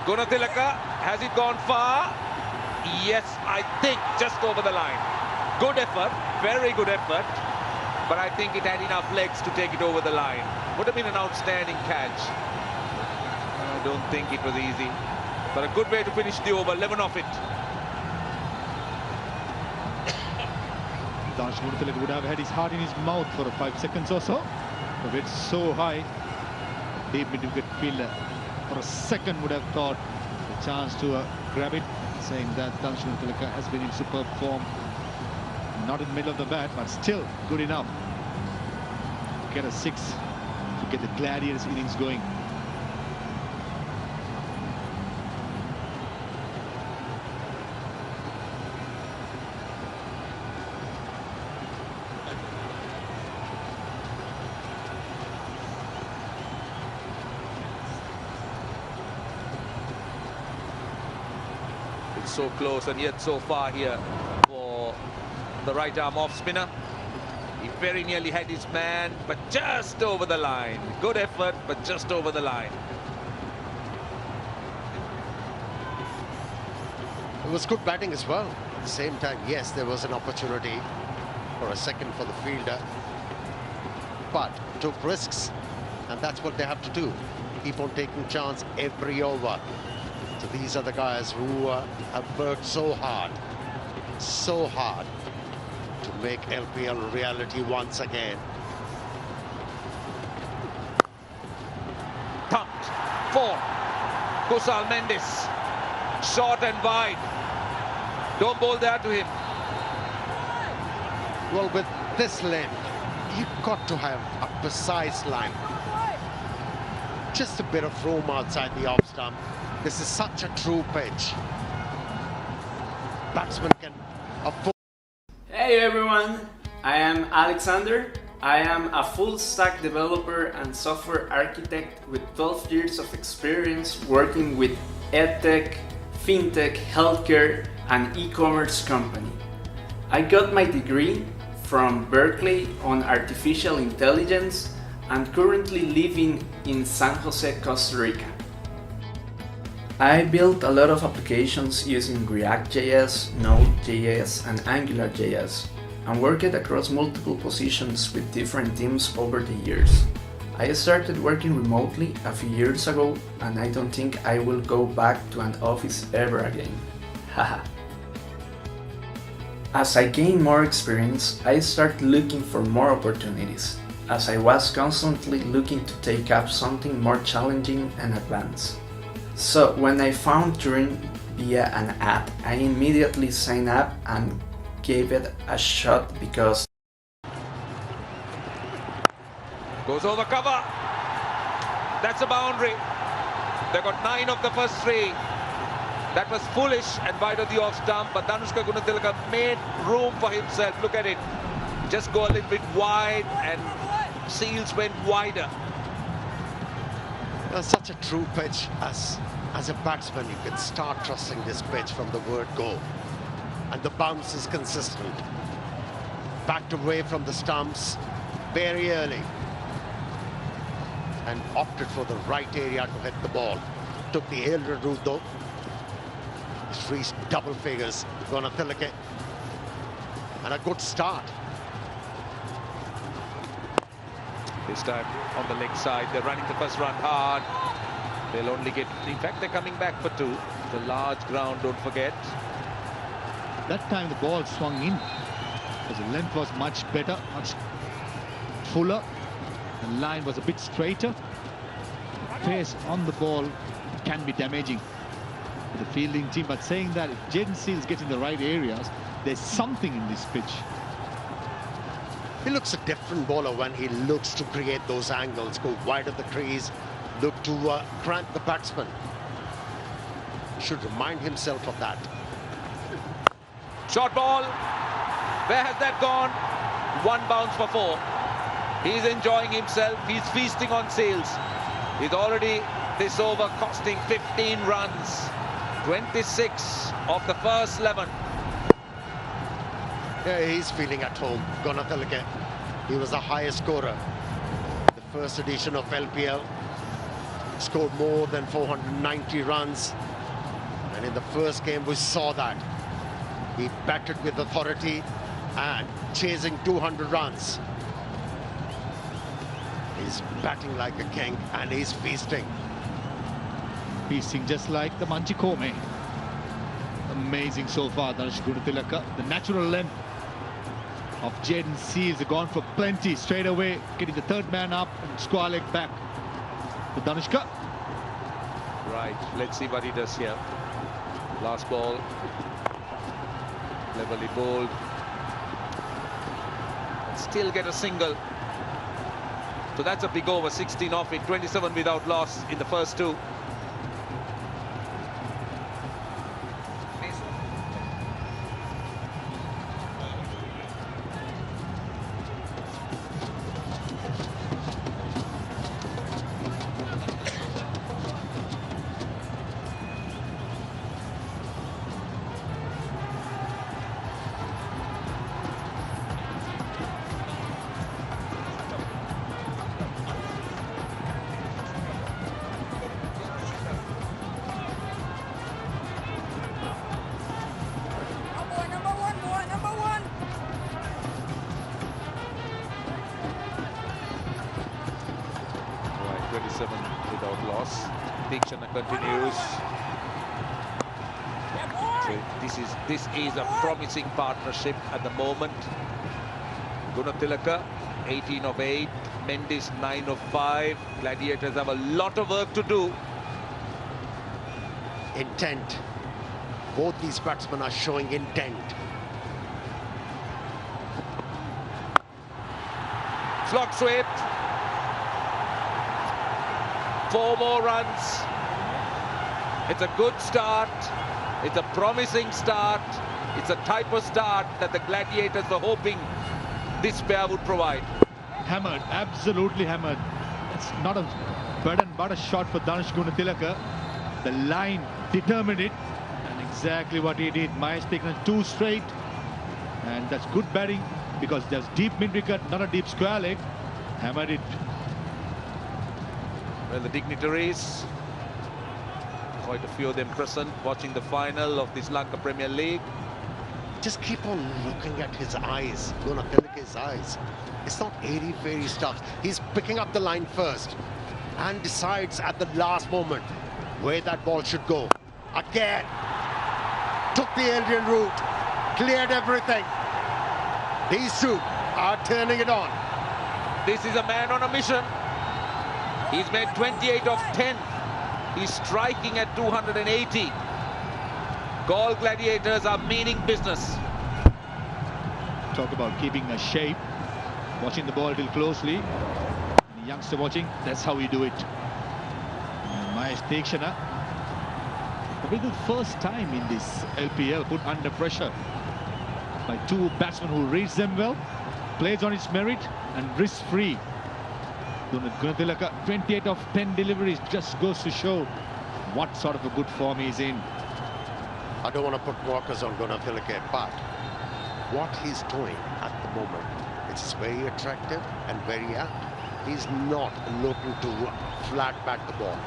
Gunatilaka, has it gone far? Yes, I think just over the line. Good effort, very good effort. But I think it had enough legs to take it over the line. Would have been an outstanding catch. I don't think it was easy. But a good way to finish the over, 11 off it. Gunatilaka would have had his heart in his mouth for 5 seconds or so. But it's so high. Deep mid-wicket fielder for a second would have thought the chance to grab it, saying that Gunatilaka has been in superb form. Not in the middle of the bat, but still good enough to get a 6 to get the Gladiators innings going. It's so close and yet so far here for the right arm off spinner. He very nearly had his man, but just over the line. Good effort, but just over the line. It was good batting as well. At the same time, yes, there was an opportunity for a second for the fielder, but took risks, and that's what they have to do. Keep on taking chance every over. So these are the guys who have worked so hard to make LPL a reality once again. Thumped for Kusal Mendes. Short and wide. Don't bowl that to him. Well, with this length, you've got to have a precise line. Just a bit of room outside the off stump. This is such a true pitch. Batsman can afford. Hey everyone, I am Alexander. I am a full-stack developer and software architect with 12 years of experience working with edtech, fintech, healthcare, and e-commerce company. I got my degree from Berkeley on artificial intelligence and currently living in San Jose, Costa Rica. I built a lot of applications using React.js, Node.js, and AngularJS, and worked across multiple positions with different teams over the years. I started working remotely a few years ago, and I don't think I will go back to an office ever again. Haha. As I gain more experience, I start looking for more opportunities, as I was constantly looking to take up something more challenging and advanced. So when I found Turing via an ad, I immediately signed up and gave it a shot because... Goes over cover. That's a boundary. They got 9 of the first 3. That was foolish and wide of the off stump, but Danushka Gunatilaka made room for himself. Look at it. Just go a little bit wide and Seals went wider. Such a true pitch. As a batsman, you can start trusting this pitch from the word go. And the bounce is consistent. Backed away from the stumps very early. And opted for the right area to hit the ball. Took the elder route though. He's reached double figures. Gunatilaka. And a good start. This time on the leg side, they're running the first run hard. They'll only get, in fact, they're coming back for 2. The large ground, don't forget. That time the ball swung in, because the length was much better, much fuller. The line was a bit straighter. Pace on the ball can be damaging to the fielding team. But saying that, if Jaden Seals get in the right areas, there's something in this pitch. He looks a different bowler when he looks to create those angles, go wide of the crease, look to crank the batsman. Should remind himself of that. Short ball. Where has that gone? 1 bounce for 4. He's enjoying himself. He's feasting on Seals. He's already, this over, costing 15 runs. 26 of the first 11. Yeah, he's feeling at home. Gunatilaka. He was the highest scorer. The first edition of LPL. scored more than 490 runs. And in the first game, we saw that. He batted with authority and chasing 200 runs. He's batting like a king and he's feasting. Feasting just like the Manchikome. Amazing so far, Dhanush Gunatilaka. The natural length of Jaden Seals have gone for plenty straight away, getting the third man up and square leg back to Dhanushka. Right, let's see what he does here. Last ball, cleverly bowled. And still get a single. So that's a big over, 16 off it, 27 without loss in the first two. Without loss. Jaffna continues. So this is a promising partnership at the moment. Gunatilaka 18 of 8, Mendes 9 of 5. Gladiators have a lot of work to do. Intent. Both these batsmen are showing intent. Slog swept. 4 more runs. It's a good start. It's a promising start. It's a type of start that the Gladiators were hoping this pair would provide. Hammered, absolutely hammered. It's not a bread and butter shot for Dhanush Gunatilaka. The line determined it, and exactly what he did. Mahesh taken 2 straight, and that's good batting because there's deep mid-wicket, not a deep square leg. Hammered it. Well, the dignitaries, quite a few of them present, watching the final of the Sri Lanka Premier League. Just keep on looking at his eyes, Gunatilaka's eyes. It's not airy-fairy stuff. He's picking up the line first and decides at the last moment where that ball should go. Again, took the alien route, cleared everything. These two are turning it on. This is a man on a mission. He's made 28 of 10. He's striking at 280. Galle Gladiators are meaning business. Talk about keeping a shape, watching the ball a little closely. Any youngster watching, that's how we do it. Mahesh Jaffna, probably the first time in this LPL put under pressure by 2 batsmen who reads them well, plays on its merit and risk-free. Gunatilaka, 28 of 10 deliveries, just goes to show what sort of a good form he's in. I don't want to put markers on Gunatilaka, but what he's doing at the moment, it's very attractive and very apt. He's not looking to flat bat the ball,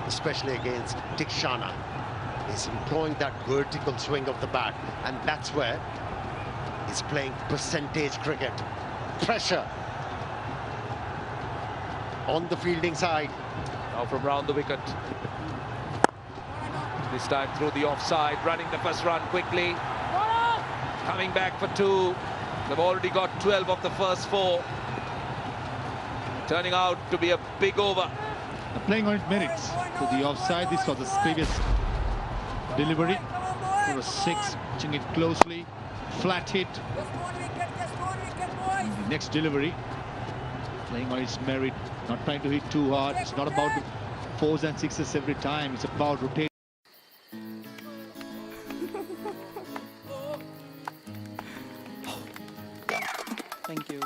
especially against Jaffna. He's employing that vertical swing of the bat, and that's where he's playing percentage cricket. Pressure on the fielding side. Now from round the wicket. This time through the offside, running the first run quickly. Coming back for 2. They've already got 12 of the first 4. Turning out to be a big over. Playing on its merits. To the offside, this was the previous delivery. For a 6, watching it closely. Flat hit. The next delivery. Playing on its merit. Not trying to hit too hard. It's not about the 4s and 6s every time. It's about rotating. Thank you.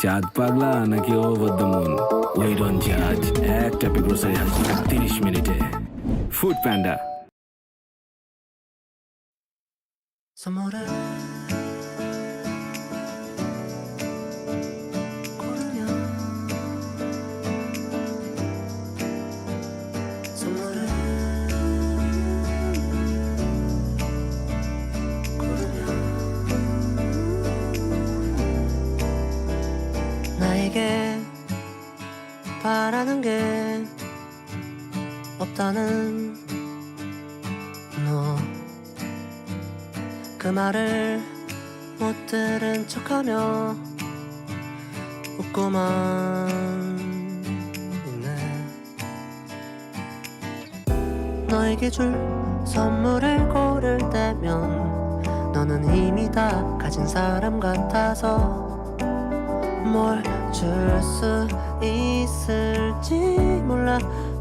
চাঁদ পাগলা নাকি over the moon wait on জাজ একটা grocery হাসি 30 মিনিটে Foodpanda 없다는 너 그 말을 못 들은 척하며 웃고만 있네. 너에게 줄 선물을 고를 때면 너는 이미 다 가진 사람 같아서 뭘 줄 수 있을지 몰라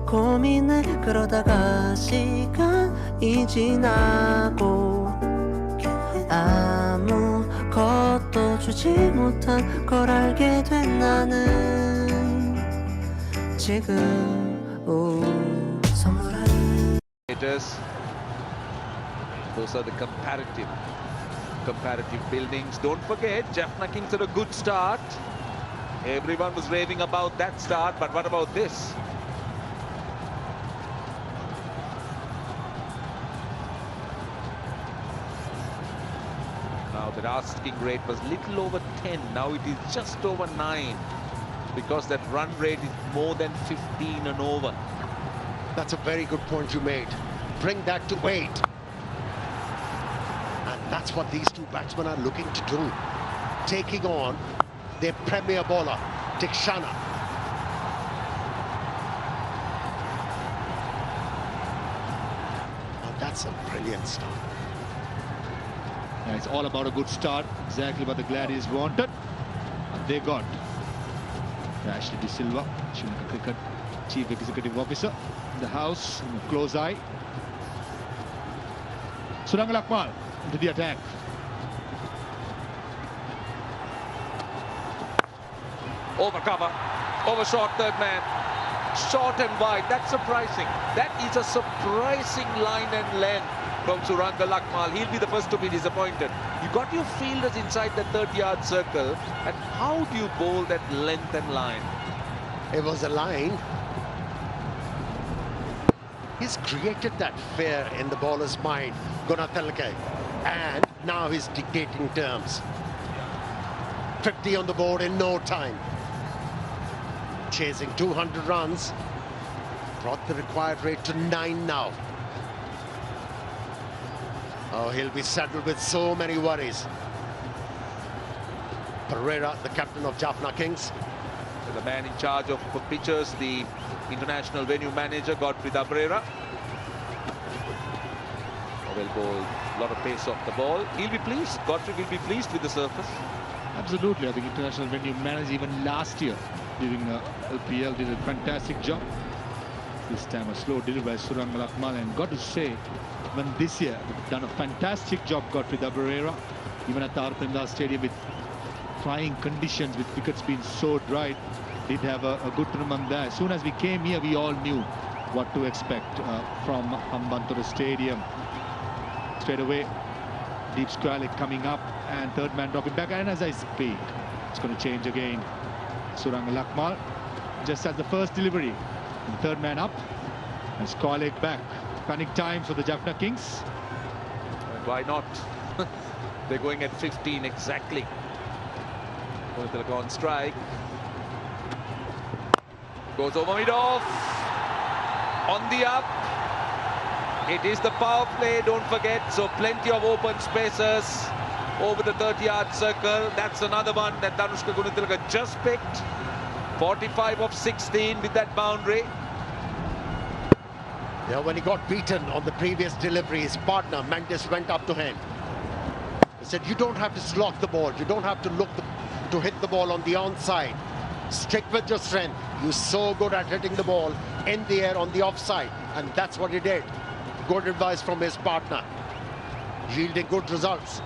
고민해. 그러다가 시간이 지나고 아무것도 주지 못한 걸 알게 된 나는 지금 선물한 Those are the comparative buildings. Don't forget, Jaffna Kings had a good start. Everyone was raving about that start, but what about this? Now the asking rate was little over 10. Now it is just over 9, because that run rate is more than 15 and over. That's a very good point you made. Bring that to 8. And that's what these two batsmen are looking to do. Taking on their premier bowler, Jaffna. Now that's a brilliant start. Yeah, it's all about a good start. Exactly what the Gladiators wanted. And they got. Ashley De Silva, Sri Lanka Cricket Chief Executive Officer in the house, in a close eye. Suranga Lakmal into the attack. Over cover, over short third man, short and wide. That's surprising. That is a surprising line and length from Suranga Lakmal. He'll be the first to be disappointed. You got your fielders inside the 30-yard circle, and how do you bowl that length and line? It was a line. He's created that fear in the bowler's mind, Gunatilaka, and now he's dictating terms. 50 on the board in no time. Chasing 200 runs, brought the required rate to 9 now. Oh, he'll be saddled with so many worries. Pereira, the captain of Jaffna Kings. The man in charge of pitchers, the international venue manager, Godfrey Pereira. Will bowl a lot of pace off the ball. He'll be pleased. Godfrey will be pleased with the surface. Absolutely. I think international venue manager even last year during LPL did a fantastic job. This time a slow delivery by Suranga Lakmal, and got to say, even this year done a fantastic job, Godfrey Pereira, even at the Arpinda Stadium with trying conditions, with wickets being so dry, did have a good tournament there. As soon as we came here, we all knew what to expect from Hambantota Stadium. Straight away, deep square leg coming up, and third man dropping back, and as I speak, it's going to change again. Suranga Lakmal just as the first delivery, and third man up, and square leg back. Panic time for the Jaffna Kings. And why not? They're going at 15 exactly. They'll go on strike. Goes over mid-off. On the up. It is the power play, don't forget. So plenty of open spaces over the 30-yard circle. That's another one that Danushka Gunatilaka just picked. 45 of 16 with that boundary. Yeah, when he got beaten on the previous delivery, his partner Mendes went up to him. He said, you don't have to slog the ball. You don't have to look to hit the ball on the onside. Stick with your strength. You're so good at hitting the ball in the air on the offside. And that's what he did. Good advice from his partner. Yielding good results.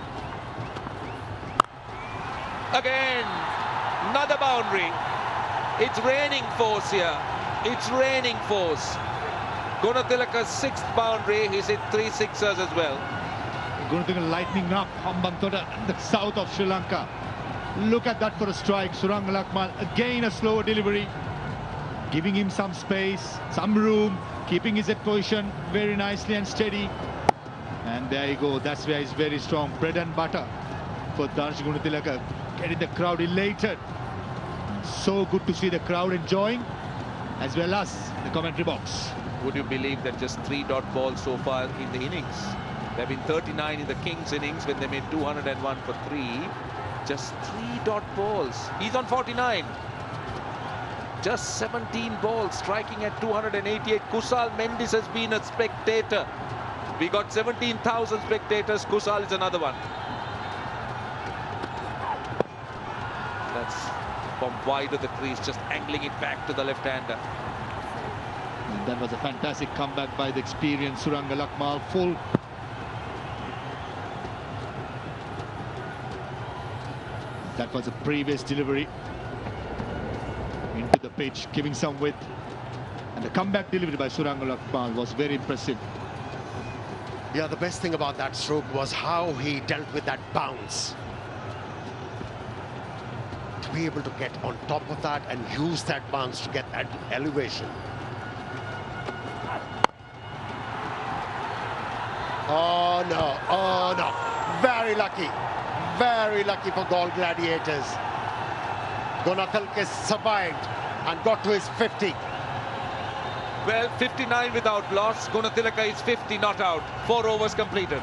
Again, another boundary. It's raining force here. It's raining force. Gunatilaka's 6th boundary. He's hit 3 sixers as well. Gunatilaka lightening up Hambantota, the south of Sri Lanka. Look at that for a strike. Suranga Lakmal, again a slower delivery. Giving him some space, some room, keeping his head position very nicely and steady. And there you go. That's where he's very strong. Bread and butter for Danushka Gunatilaka. Getting the crowd elated. So good to see the crowd enjoying, as well as the commentary box. Would you believe that just 3 dot balls so far in the innings? There have been 39 in the Kings innings when they made 201 for 3. Just 3 dot balls. He's on 49. Just 17 balls, striking at 288. Kusal Mendis has been a spectator. We got 17,000 spectators. Kusal is another one. That's from wide of the crease, just angling it back to the left-hander. And that was a fantastic comeback by the experienced Suranga Lakmal. Full. That was a previous delivery into the pitch, giving some width. And the comeback delivery by Suranga Lakmal was very impressive. Yeah, the best thing about that stroke was how he dealt with that bounce. To be able to get on top of that and use that bounce to get that elevation. Oh no, very lucky for Galle Gladiators. Gunathilke survived and got to his 50. Well, 59 without loss. Gunathilaka is 50 not out. 4 overs completed.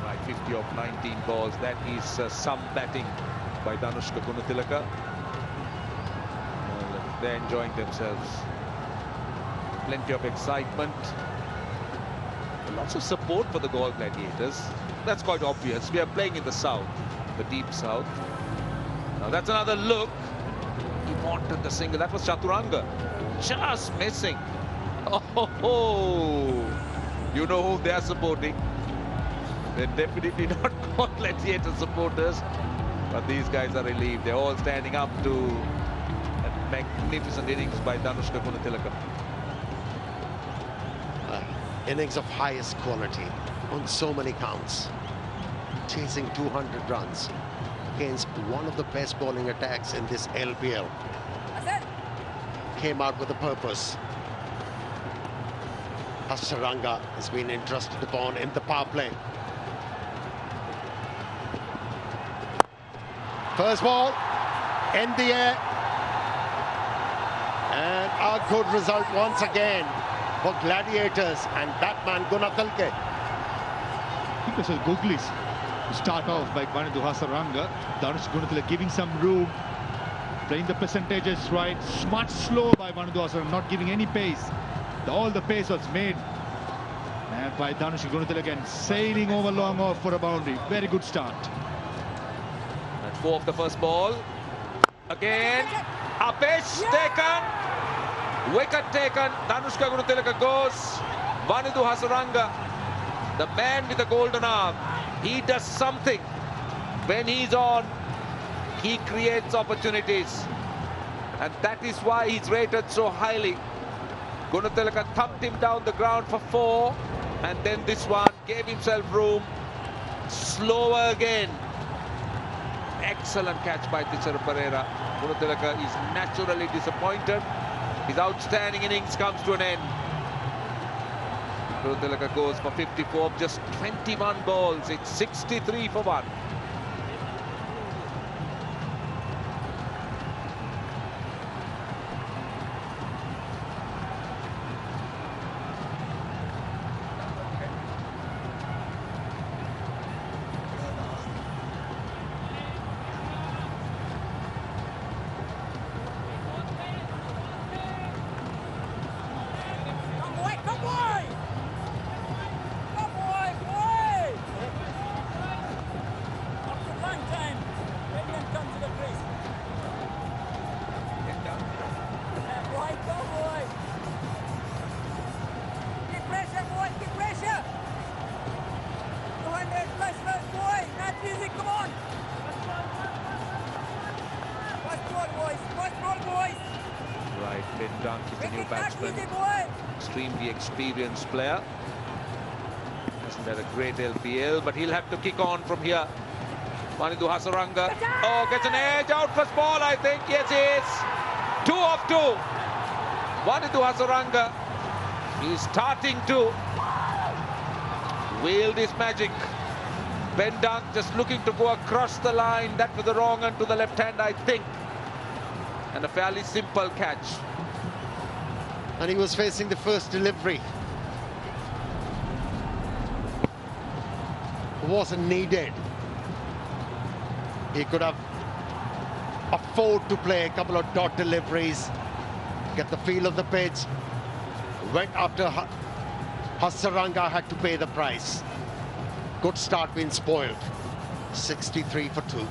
Right, 50 of 19 balls. That is some batting by Danushka Gunathilaka. Well, they're enjoying themselves. Plenty of excitement. Lots of support for the Galle Gladiators. That's quite obvious. We are playing in the south, the deep south. Now that's another look. He wanted the single. That was Chaturanga. Just missing. Oh, you know who they are supporting. They're definitely not Galle Gladiator supporters. But these guys are relieved. They're all standing up to a magnificent innings by Danushka Gunathilaka. Innings of highest quality on so many counts. Chasing 200 runs against one of the best bowling attacks in this LBL. Came out with a purpose. Hasaranga has been entrusted upon in the power play. First ball in the air. And a good result once again for Gladiators and that man Gunathilke. I think this was Googly's to start off by Vanidhu Hasaranga. Danush Gunathilaka giving some room, playing the percentages right. Much slow by Vanidhu Hasaranga, not giving any pace. All the pace was made and by Danush Gunathilaka and sailing over long off for a boundary. Very good start. And 4 of the first ball. Again, a pitch taken. Wicket taken. Danushka Gunathilaka goes. Vanidhu Hasaranga, the man with the golden arm. He does something. When he's on, he creates opportunities. And that is why he's rated so highly. Gunathilaka thumped him down the ground for 4. And then this one gave himself room. Slower again. Excellent catch by Tichara Pereira. Gunathilaka is naturally disappointed. His outstanding innings comes to an end. Gunathilaka goes for 54 of just 21 balls. It's 63 for 1. Dunk is the new batsman. Extremely experienced player. Hasn't had a great LPL, but he'll have to kick on from here. Manidu Hasaranga. Oh, gets an edge out first ball, I think. Yes, he is. 2 of 2. Manidu Hasaranga is starting to wield his magic. Ben Dunk just looking to go across the line. That with the wrong and to the left hand, I think. And a fairly simple catch. And he was facing the first delivery. Wasn't needed. He could have afforded to play a couple of dot deliveries, get the feel of the pitch. Went after Hasaranga, had to pay the price. Good start being spoiled. 63 for 2.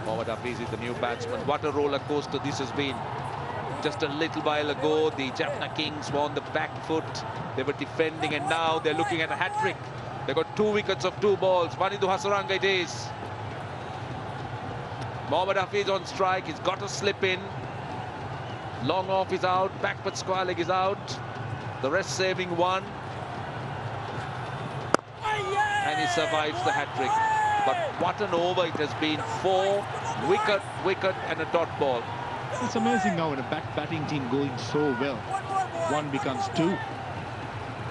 Mohammad Hafiz is the new batsman. What a roller coaster this has been. Just a little while ago, the Jaffna Kings were on the back foot. They were defending, and now they're looking at a hat-trick. They got 2 wickets of 2 balls. Manidu Hasaranga it is. Mohammad Hafiz on strike. He's got to slip in. Long off is out. Backwards square leg is out. The rest saving 1. And he survives the hat-trick. But what an over it has been. 4 wicket and a dot ball. It's amazing now when a batting team going so well. 1 becomes 2.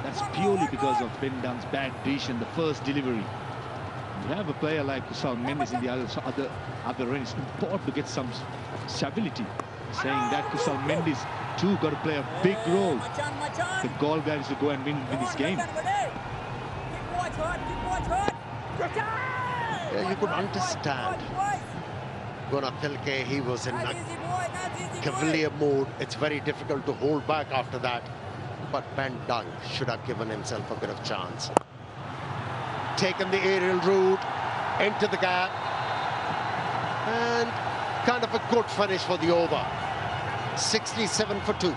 That's purely because of Ben Dunk's bad decision, the first delivery. You have a player like Kusal Mendes in the other end. It's important to get some stability. Saying that Kusal Mendes too got to play a big role. The goal guys to go and win this game. Yeah, you could understand. Gunathilke, he was in a cavalier mood. It's very difficult to hold back after that. But Ben Dunk should have given himself a bit of chance. Taken the aerial route, into the gap. And kind of a good finish for the over. 67 for 2.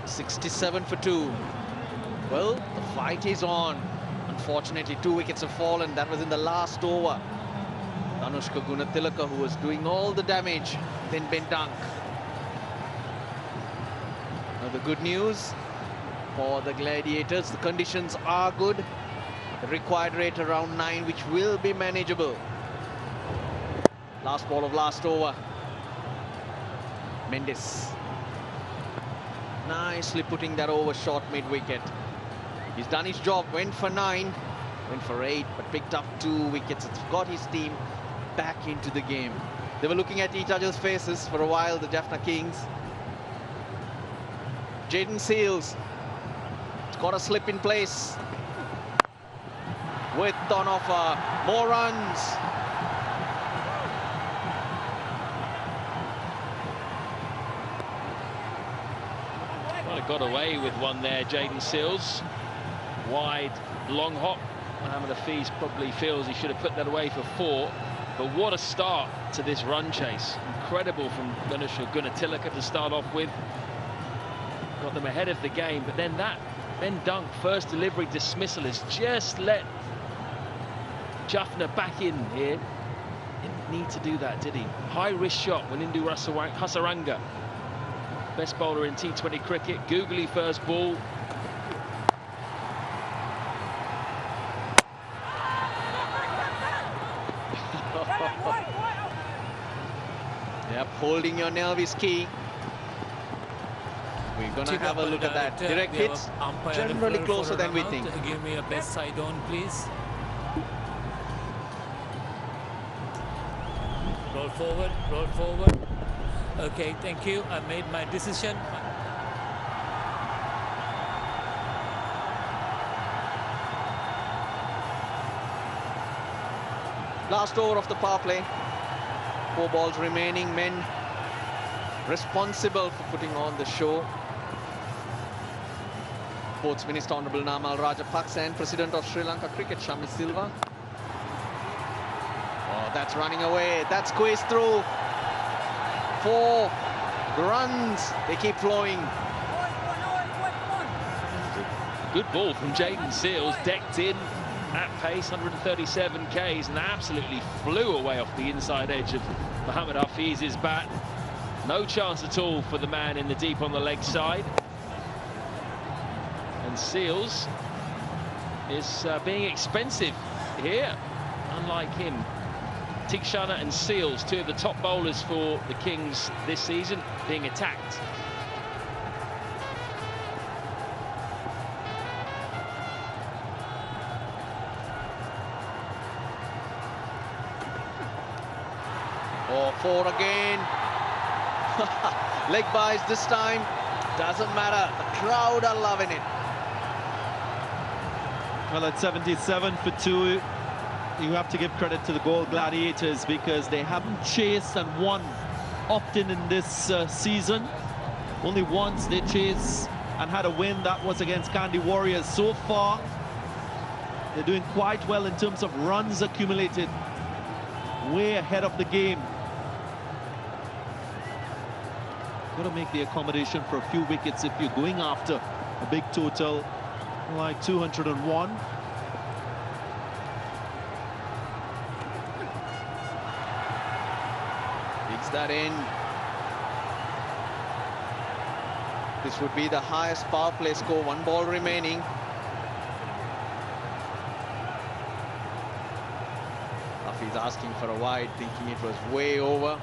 .67 for 2. Well, the fight is on. Unfortunately, 2 wickets have fallen. That was in the last over. Anushka Gunathilaka, who was doing all the damage, then Ben Dunk. Now the good news for the Gladiators, the conditions are good. The required rate around 9, which will be manageable. Last ball of last over. Mendes. Nicely putting that over short mid-wicket. He's done his job, went for 9, went for 8, but picked up 2 wickets. It's got his team back into the game. They were looking at each other's faces for a while, the Jaffna Kings. Jaden Seals, it's got a slip in place. With on offer, more runs. got away with one there, Jaden Seals. Wide, long hop. Mohamed Hafiz probably feels he should have put that away for 4. But what a start to this run chase. Incredible from Ganesh Gunatilaka to start off with. Got them ahead of the game, but then that Ben Dunk first delivery dismissal has just let Jaffna back in here. Didn't need to do that, did he? High risk shot when Indu Hasaranga, best bowler in T20 cricket. Googly first ball. Yep, holding your nerve is key. We're gonna have a look at that. Direct hits generally closer than we think. Give me a best side on, please. Roll forward, roll forward. Okay, thank you. I made my decision. Last over of the power play. 4 balls remaining. Men responsible for putting on the show. Sports Minister Honorable Namal Rajapaksa and President of Sri Lanka Cricket Shami Silva. Oh, that's running away. That's squeezed through. 4 runs. They keep flowing. Good ball from Jaden Seals, decked in at pace, 137 Ks, and absolutely flew away off the inside edge of Mohamed Hafiz's bat. No chance at all for the man in the deep on the leg side. And Seals is being expensive here, unlike him. Tikshana and Seals, 2 of the top bowlers for the Kings this season, being attacked. Oh, 4 again. Leg buys this time. Doesn't matter. The crowd are loving it. Well, at 77 for 2, you have to give credit to the Gladiators because they haven't chased and won often in this season. Only once they chased and had a win, that was against Kandy Warriors. So far, they're doing quite well in terms of runs accumulated, way ahead of the game. Got to make the accommodation for a few wickets if you're going after a big total like 201. Digs that in. This would be the highest power play score. 1 ball remaining. Hafiz asking for a wide, thinking it was way over.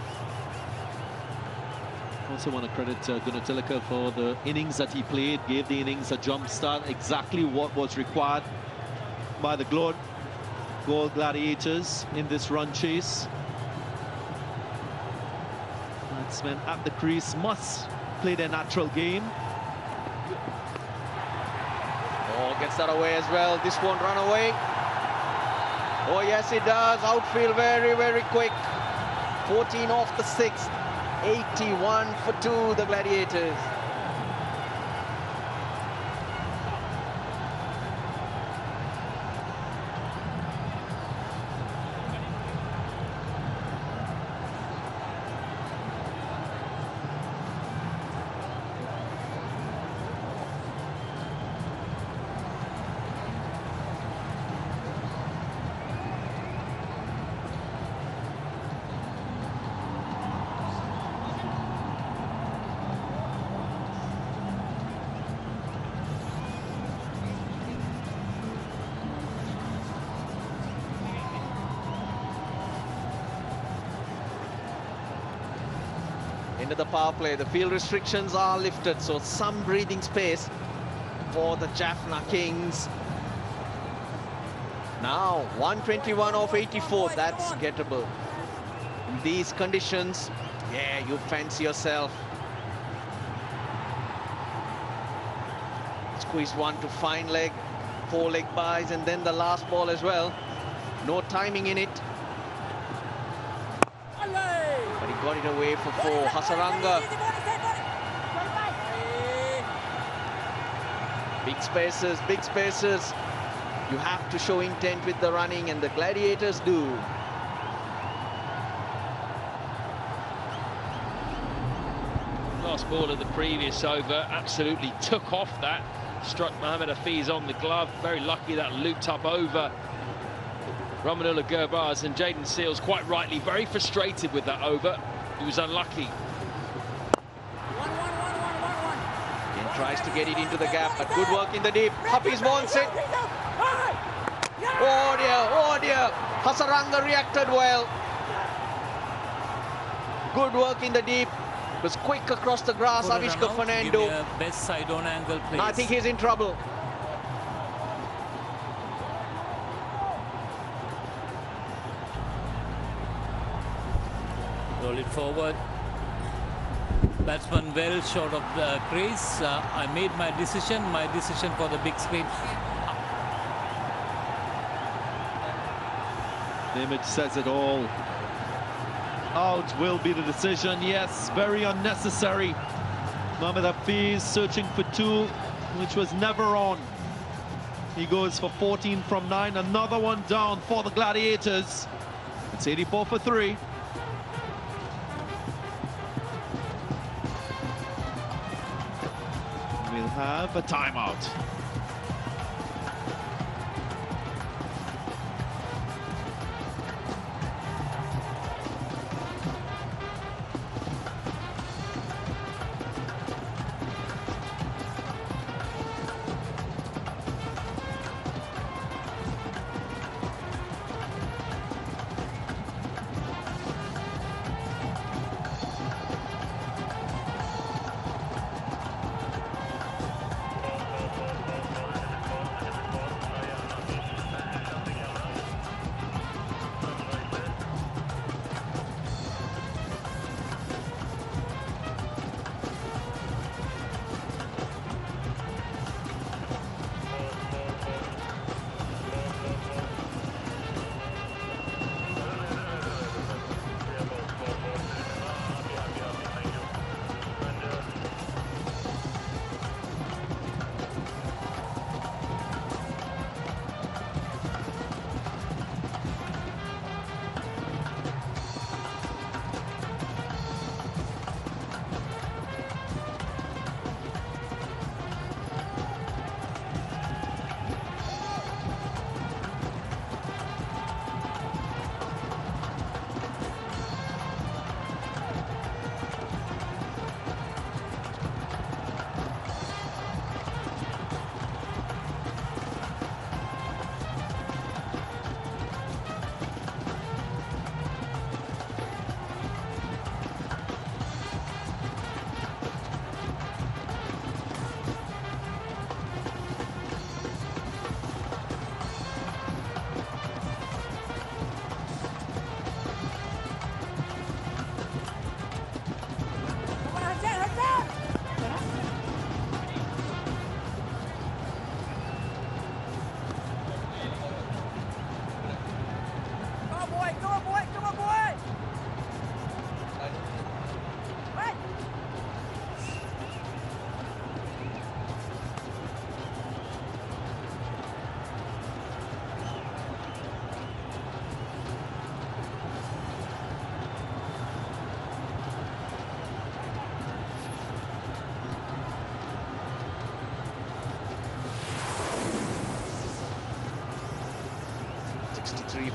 Also want to credit Gunatilaka for the innings that he played, gave the innings a jump start, exactly what was required by the Gladiators in this run chase. Batsmen at the crease must play their natural game. Oh, gets that away as well. This won't run away. Oh, yes, it does. Outfield very, very quick. 14 off the 6th. 81 for 2, the Gladiators. Into the power play, the field restrictions are lifted, so some breathing space for the Jaffna Kings. Now 121 off 84, that's gettable. In these conditions, yeah, you fancy yourself. Squeeze 1 to fine leg, 4 leg buys, and then the last ball as well. No timing in it. But he got it away for 4. Hasaranga. Big spaces, big spaces. You have to show intent with the running, and the Gladiators do. Last ball of the previous over absolutely took off that. Struck Mohamed Hafiz on the glove. Very lucky that looped up over Romanullah Gurbaz, and Jaden Seals, quite rightly, very frustrated with that over. He was unlucky. Again tries to get it into the gap, but good work in the deep. Hafiz wants it. Oh dear, oh dear. Hasaranga reacted well. Good work in the deep. Was quick across the grass, Avishka Fernando. Best side on angle plays. I think he's in trouble. Roll it forward. Batsman well short of the crease. I made my decision for the big screen. The image says it all. Out will be the decision. Yes, very unnecessary. Mohamed Hafiz searching for 2, which was never on. He goes for 14 from 9. Another one down for the Gladiators. It's 84 for 3. We'll have a timeout.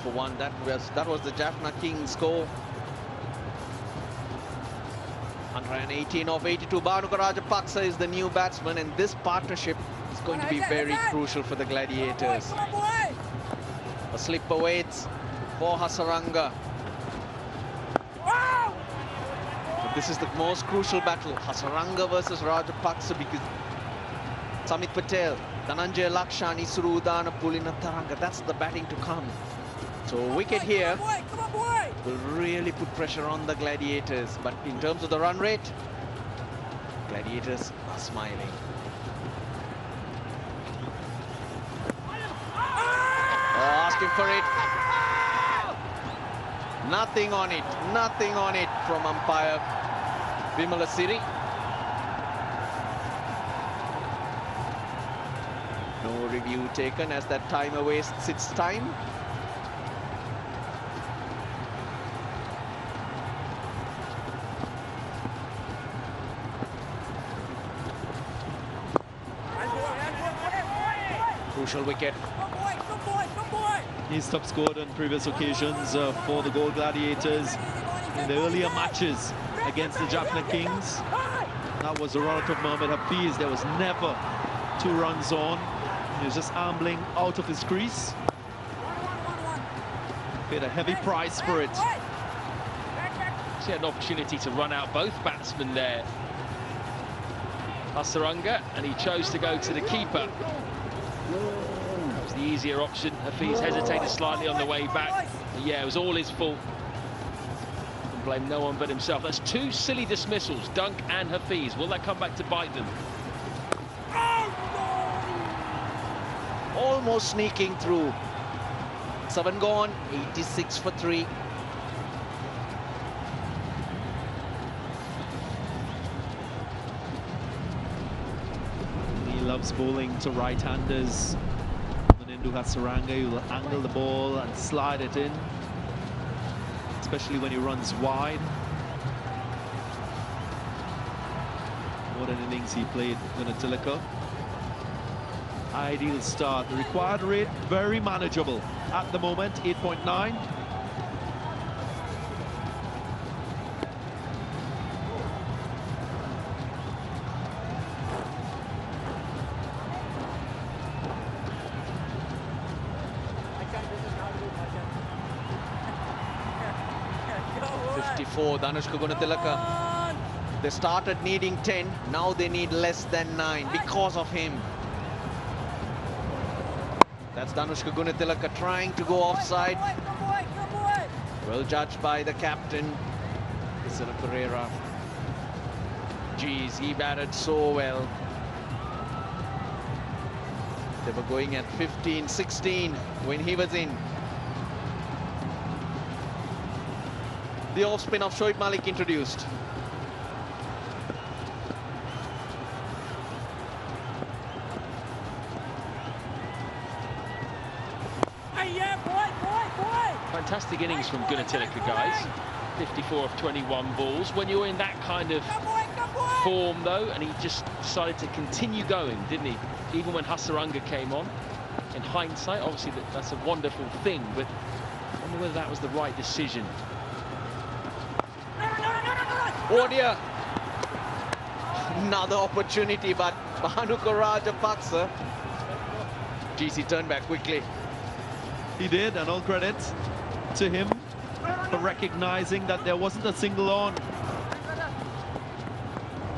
For 1. That was the Jaffna King score. 118 of 82. Bhanuka Rajapaksa is the new batsman, and this partnership is going to be very crucial for the Gladiators. A slip awaits for Hasaranga. But this is the most crucial battle. Hasaranga versus Rajapaksa, because Samit Patel, Dhananjay Lakshani, Surudana, Pulina Taranga, that's the batting to come. So a wicket here will really put pressure on the Gladiators. But in terms of the run rate, Gladiators are smiling. Oh, asking for it. Nothing on it from umpire Vimala Siri. No review taken as that timer wastes its time. Crucial wicket. He's top scored on previous occasions for the Gold Gladiators in the earlier matches against the Jaffna Kings. That was a run out of Mohamed Hafiz. There was never 2 runs on. He was just ambling out of his crease. Paid a heavy price for it. He had an opportunity to run out both batsmen there, Hasaranga, and he chose to go to the keeper. That was the easier option. Hafiz hesitated slightly on the way back. But yeah, it was all his fault. Can blame no one but himself. That's 2 silly dismissals, Dunk and Hafiz. Will that come back to bite them? Almost sneaking through. 7 gone, 86 for 3. He loves bowling to right-handers. Manindu Hasaranga, he will angle the ball and slide it in, especially when he runs wide. What an innings he played, Gunatilaka. Ideal start. The required rate, very manageable at the moment, 8.9. Dhanushka Gunatilaka. They started needing 10, now they need less than 9 because of him. That's Dhanushka Gunatilaka trying to go offside. Well judged by the captain, Kisila Pereira. Geez, he batted so well. They were going at 15, 16 when he was in. The off-spin of Shoaib Malik introduced. Fantastic innings from Gunatilaka, guys. 54 of 21 balls. When you're in that kind of form, though, and he just decided to continue going, didn't he? Even when Hasaranga came on. In hindsight, obviously that's a wonderful thing, but I wonder whether that was the right decision. Oh dear! Another opportunity, but Bhanuka Rajapaksa. Geez, he turned back quickly. He did, and all credit to him for recognizing that there wasn't a single on.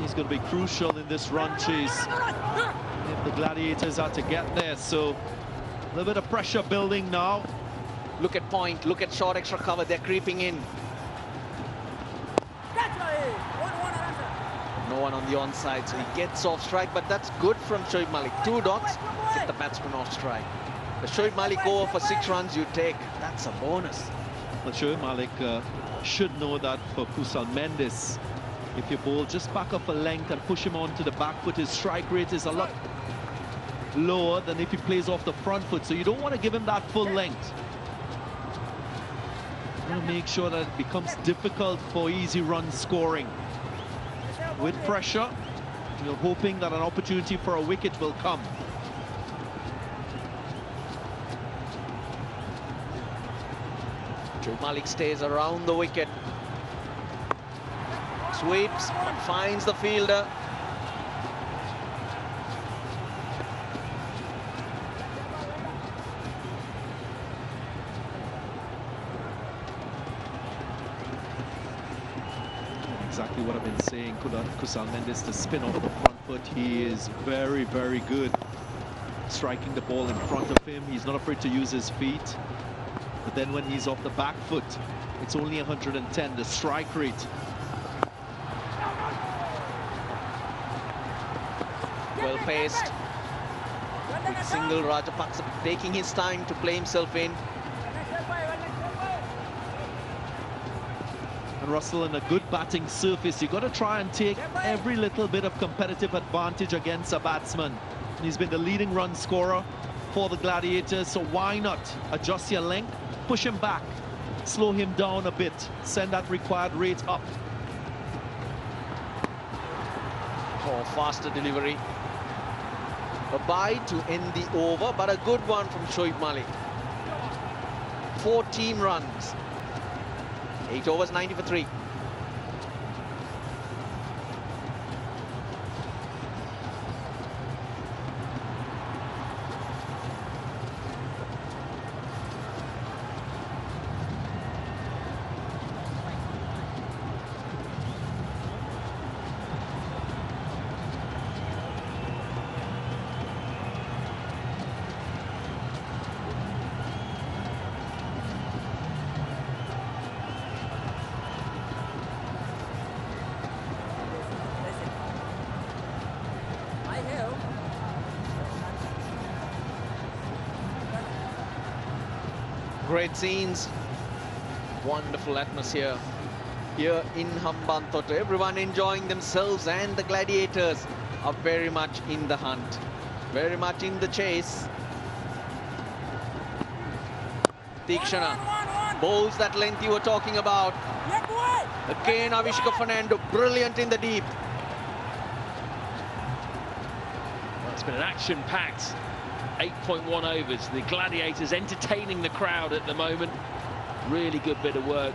He's going to be crucial in this run chase if the Gladiators are to get there. So a little bit of pressure building now. Look at point, look at short extra cover, they're creeping in. No one on the onside, so he gets off strike, but that's good from Shoaib Malik. 2 dots, get the batsman off strike. The Shoaib Malik over for 6 runs you take, that's a bonus. Well, Shoaib Malik should know that for Kusal Mendes, if you bowl just back off a length and push him onto the back foot, his strike rate is a lot lower than if he plays off the front foot, so you don't want to give him that full length. You want to make sure that it becomes difficult for easy run scoring. With pressure, you're hoping that an opportunity for a wicket will come. Shoaib Malik stays around the wicket. Sweeps, but finds the fielder. Exactly what I've been saying. Kusal Mendes to spin off the front foot. He is very, very good striking the ball in front of him. He's not afraid to use his feet. But then when he's off the back foot, it's only 110, the strike rate. Well paced. Quick single, Rajapaksa taking his time to play himself in. And Russell, in a good batting surface, you've got to try and take every little bit of competitive advantage against a batsman. And he's been the leading run scorer for the Gladiators, so why not adjust your length, push him back, slow him down a bit, send that required rate up. Oh, faster delivery. A bye to end the over, but a good one from Shoaib Malik. 14 runs. 8 overs, 90 for 3. Great scenes, wonderful atmosphere here in Hambantota. Everyone enjoying themselves, and the Gladiators are very much in the hunt, very much in the chase. Tikshana bowls that length you were talking about. Again, Avishka Fernando, brilliant in the deep. Well, it's been an action-packed 8.1 overs. The Gladiators entertaining the crowd at the moment. Really good bit of work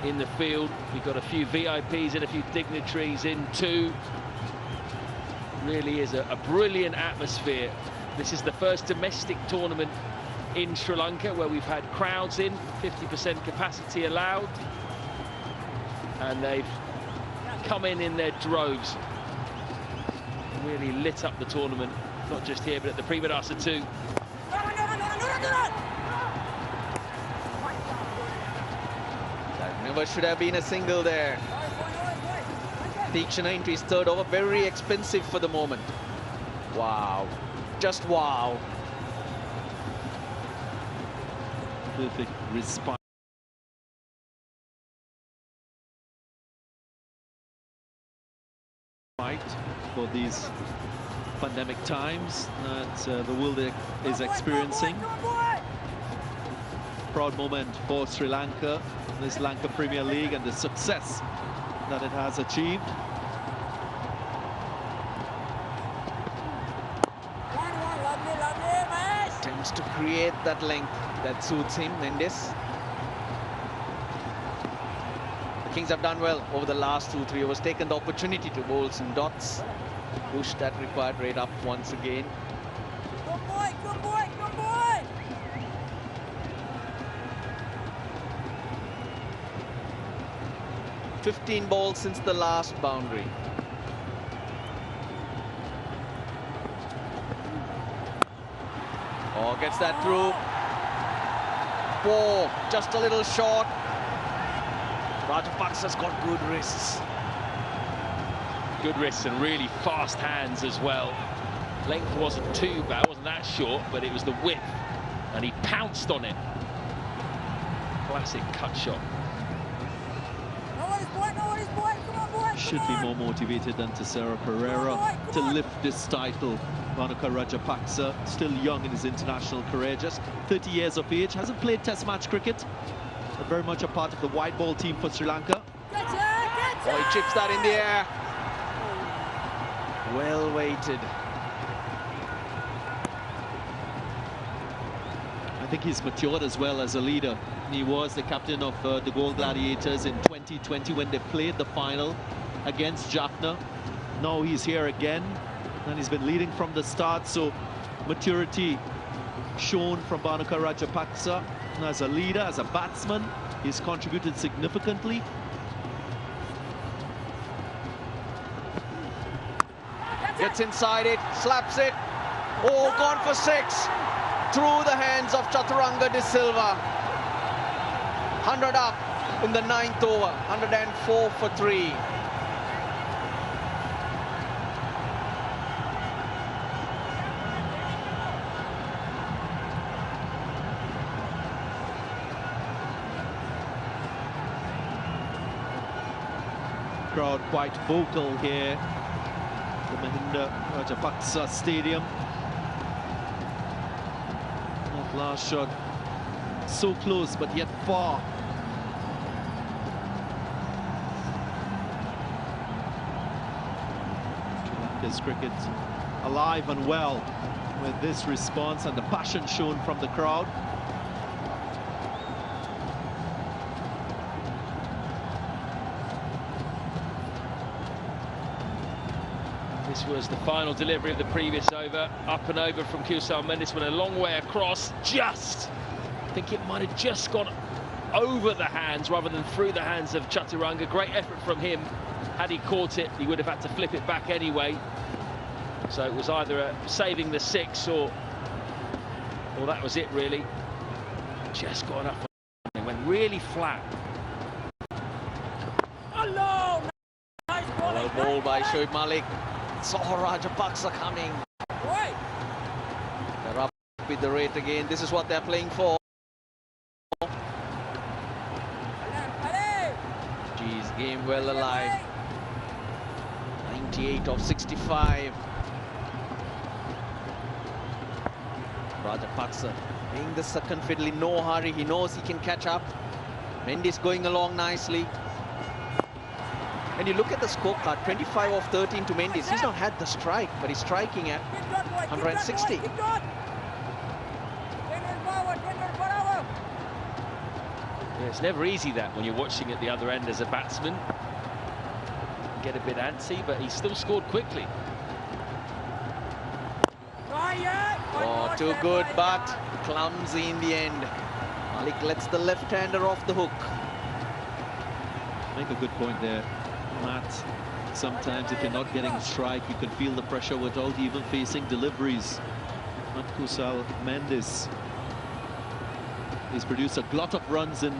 in the field. We've got a few VIPs and a few dignitaries in too. Really is a brilliant atmosphere. This is the first domestic tournament in Sri Lanka where we've had crowds in, 50% capacity allowed. And they've come in their droves. Really lit up the tournament. Not just here, but at the Primadasa too. That never should have been a single there. Tikshana into his third over, very expensive for the moment. Wow, just wow. Perfect response. For these pandemic times that the world is experiencing. Proud moment for Sri Lanka, this Lanka Premier League, and the success that it has achieved. Tends to create that length that suits him, Mendes. The Kings have done well over the last 2-3 overs, taken the opportunity to bowl some dots. Push that required rate up once again. Good boy, good boy, good boy! 15 balls since the last boundary. Oh, gets that through. 4, just a little short. Rajapaksa's got good wrists. Good wrists and really fast hands as well. Length wasn't too bad, wasn't that short, but it was the width, and he pounced on it. Classic cut shot. Should be more motivated than Tessera Pereira to lift this title. Bhanuka Rajapaksa, still young in his international career, just 30 years of age, hasn't played test match cricket, but very much a part of the white ball team for Sri Lanka. Oh, he chips that in the air. Well weighted. I think he's matured as well as a leader. He was the captain of the Gold Gladiators in 2020 when they played the final against Jaffna. Now he's here again, and he's been leading from the start, so maturity shown from Bhanuka Rajapaksa. And as a leader, as a batsman, he's contributed significantly. Gets inside it, slaps it. Oh, gone for 6. Through the hands of Chaturanga De Silva. 100 up in the 9th over, 104 for 3. Crowd quite vocal here the Mahinda Rajapaksa Stadium. That last shot, so close but yet far. This cricket alive and well with this response and the passion shown from the crowd. This was the final delivery of the previous over. Up and over from Kusal Mendes, went a long way across. I think it might have just gone over the hands rather than through the hands of Chaturanga. Great effort from him. Had he caught it, he would have had to flip it back anyway. So it was either saving the six or that was it really. Just got up and went really flat. Hello, ball by Shoaib Malik. Saw Rajapaksa coming. They're up with the rate again. This is what they're playing for. Geez, game well alive. 98 of 65. Rajapaksa being the second fiddle, in no hurry. He knows he can catch up. Mendes going along nicely. And you look at the scorecard, 25 of 13 to Mendes. He's not had the strike, but he's striking at 160. Yeah, it's never easy that when you're watching at the other end as a batsman. Get a bit antsy, but he still scored quickly. Oh, too good, but clumsy in the end. Malik lets the left-hander off the hook. Make a good point there, Matt. Sometimes if you're not getting a strike, you can feel the pressure without even facing deliveries. Not Kusal Mendes. He's produced a glut of runs in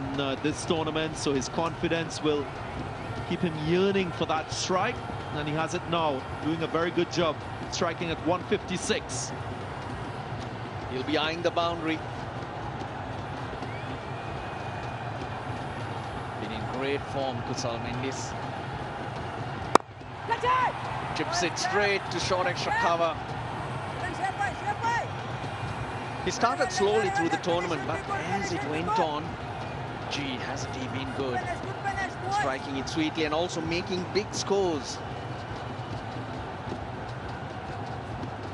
this tournament, so his confidence will keep him yearning for that strike, and he has it now, doing a very good job, striking at 156. He'll be eyeing the boundary. Been in great form, Kusal Mendes. Chips it straight to short extra cover. He started slowly through the tournament, but as it went on, gee, hasn't he been good? Striking it sweetly and also making big scores.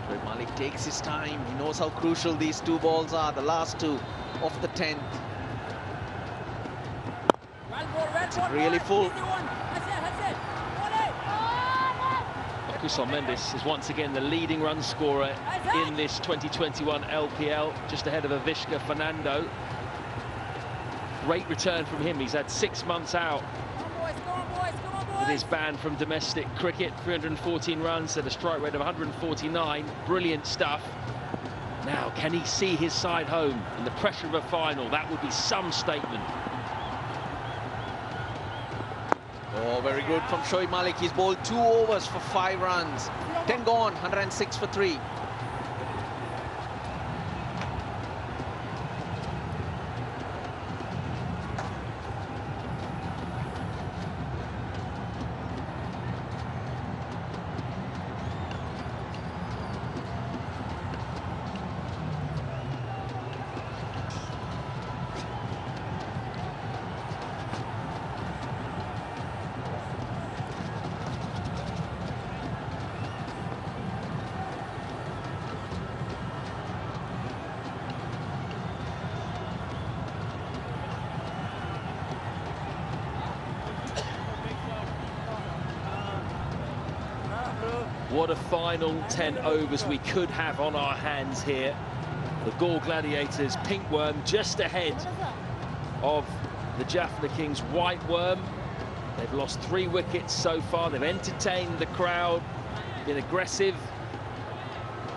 But Malik takes his time. He knows how crucial these two balls are, the last two of the 10th. It's really full. Kusal Mendes is once again the leading run scorer in this 2021 LPL, just ahead of Avishka Fernando. Great return from him. He's had 6 months out with his ban from domestic cricket. 314 runs at a strike rate of 149. Brilliant stuff. Now, can he see his side home in the pressure of a final? That would be some statement. Oh, very good from Shoaib Malik. He's bowled 2 overs for 5 runs. 10 gone, 106 for 3. What a final 10 overs we could have on our hands here. The Galle Gladiators pink worm just ahead of the Jaffna Kings white worm. They've lost 3 wickets so far. They've entertained the crowd, been aggressive.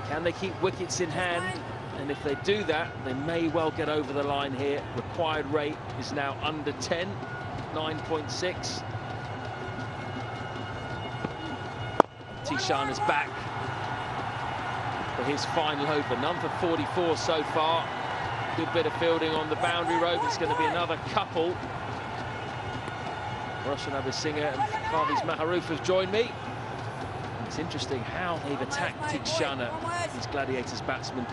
Can they keep wickets in hand? And if they do that, they may well get over the line here. Required rate is now under 10, 9.6. Tishan is back for his final over. None for 44 so far. Good bit of fielding on the boundary rope. It's going to be another couple. Roshan Abhisinger and Parviz Maharouf have joined me. It's interesting how they've attacked Jaffna, these Gladiators batsmen.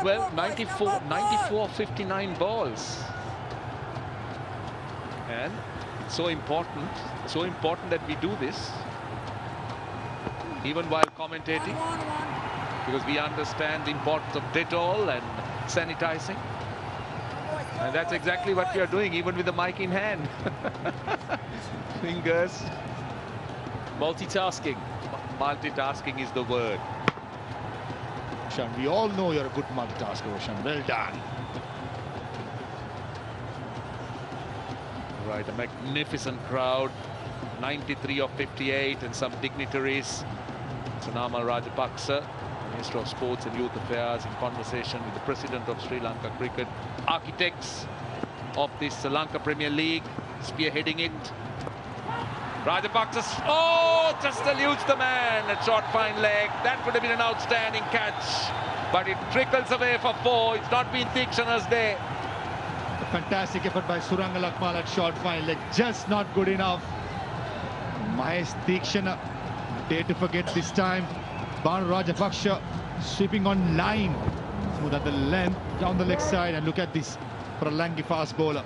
Well, 94-59 balls. And it's so important that we do this, even while commentating, because we understand the importance of Dettol and sanitizing. And that's exactly what we are doing, even with the mic in hand. Fingers. Multitasking. Multitasking is the word. Roshan, we all know you're a good multitasker, Roshan. Well done. Right, a magnificent crowd. 93 of 58 and some dignitaries. Tsunama Rajapaksa, Minister of Sports and Youth Affairs, in conversation with the President of Sri Lanka Cricket. Architects of this Sri Lanka Premier League, spearheading it. Rajapaksa, oh, just eludes the man. A short fine leg. That would have been an outstanding catch. But it trickles away for 4. It's not been Tikshana's day. A fantastic effort by Suranga Lakmal at short fine leg. Just not good enough. Mahesh Tikshana, day to forget this time. Banu Rajapaksa sweeping on line. Smooth at the length, down the leg side. And look at this for a lanky fast bowler.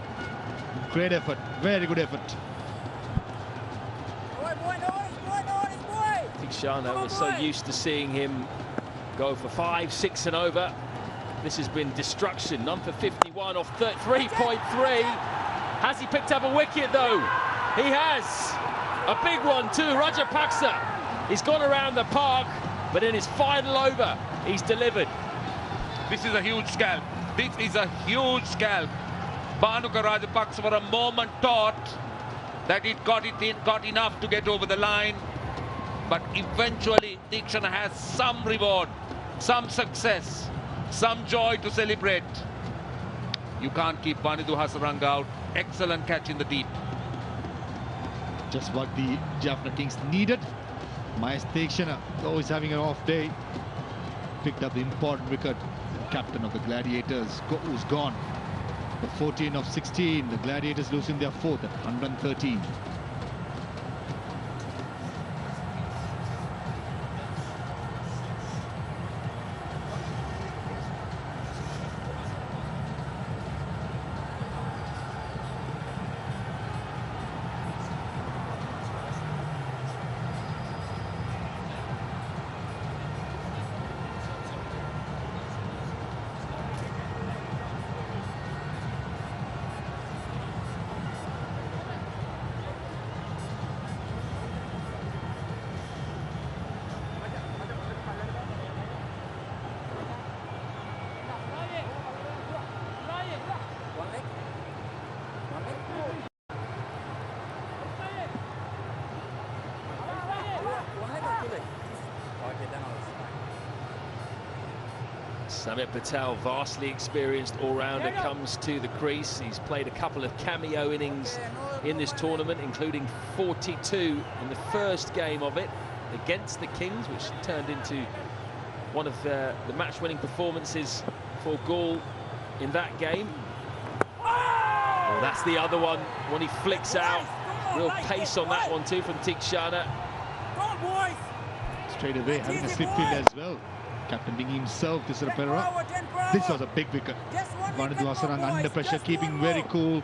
Great effort. Very good effort. Tikshana, we're so used to seeing him go for 5, 6 and over. This has been destruction. None for 51 off 3.3. Has he picked up a wicket though? He has. A big one too. Rajapaksa. He's gone around the park, but in his final over, he's delivered. This is a huge scalp. This is a huge scalp. Bhanuka Rajapaksa for a moment thought that it got enough to get over the line. But eventually, Tikshana has some reward, some success, some joy to celebrate. You can't keep Vanidhu Hasaranga out. Excellent catch in the deep. Just what the Jaffna Kings needed. Mahesh Tikshana, though he's having an off day, picked up the important wicket. The captain of the Gladiators, who's gone. The 14 of 16, the Gladiators losing their 4th at 113. Samit Patel, vastly experienced all-rounder, comes to the crease. He's played a couple of cameo innings in this tournament, including 42 in the first game of it against the Kings, which turned into one of the match-winning performances for Galle in that game. Oh, that's the other one when he flicks out. Real pace on that one too from Tikshana. Straight away, having a slip field as well. Captain being himself, this This was a big wicket. Vanidhu Hasaranga under pressure, keeping very cool.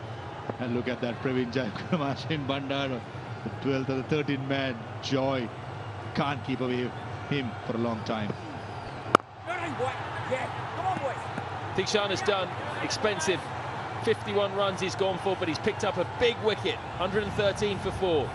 And look at that, Praveen Jayakuramash Bandar, the 12th or the 13th man. Joy can't keep away him for a long time. Tikshana's done, expensive. 51 runs he's gone for, but he's picked up a big wicket. 113 for 4.